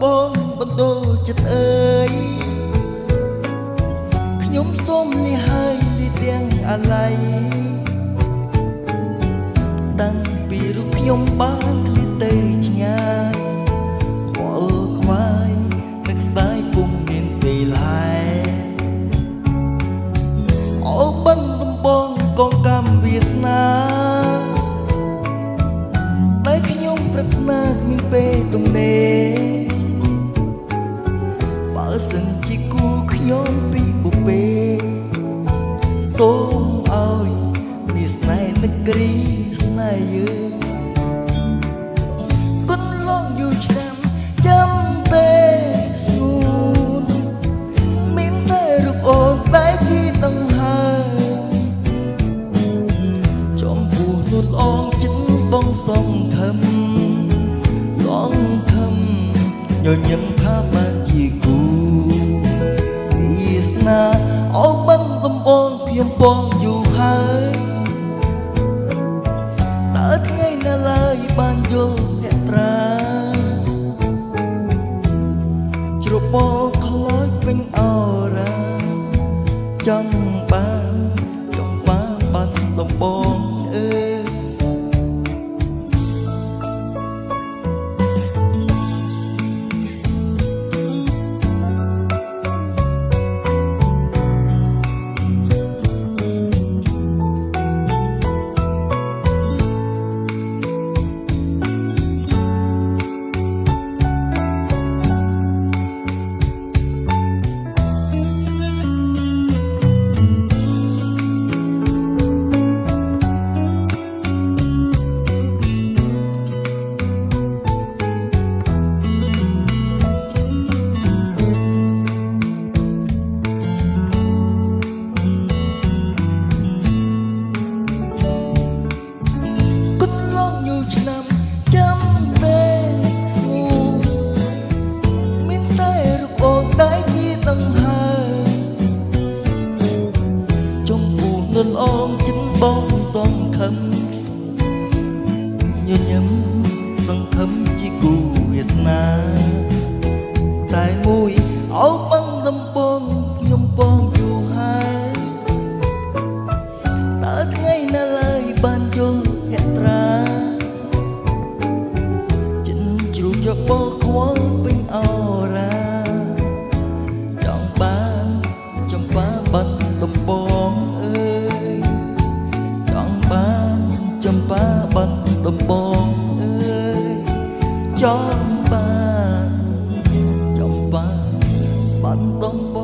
បងបន្ទោចិត្តអើយខ្ញុំសូមលីហើយលីទាំងអាឡ័យតាំងពីរូបខ្ញុំបានឃ្លាតទៅឆ្ងាយខ្វល់ខ្វាយនឹកស្ដាយពុំមានពេលហើយអូបានដំបងកងកម្មវាសនាតែខ្ញុំប្រាថ្នាគ្មានពេលទំនេរបើសិនជាគូខ្ញុំពីបុពេសូមឲ្យនេះស្នេហ៍នឹកគ្រីស្នេហ៍យើងគុណឡងយូរឆ្នាំចាំតែស្ងួនមានតែរូបអូនតែជាដង្ហើមចំពោះនួនអងចិត្តបងសង្ឃឹមញញឹមថាបានជាគូវាសនាអូបានដំបងខ្ញុំបងយូរហើយតើថ្ងៃណាឡើយបានយល់ភក្ត្រាជ្របល់ខ្លោចពេញអរ៉ាចង់បានបានដំបងអើនួនអងចិត្តបងសង្ឃឹមញញឹមសង្ឃឹមជាគូវាសនាតែមួយអោបានដំបងខ្ញុំបងយូរហើយតើថ្ងៃណាឡើយបានយល់ភក្ត្រាចិនជ្រូកយកបោខ្វល់ពេញអរ៉ាចង់បានចំបាបាត់ដំបងចំបាបានដំបងអើយចំបាបានដំបង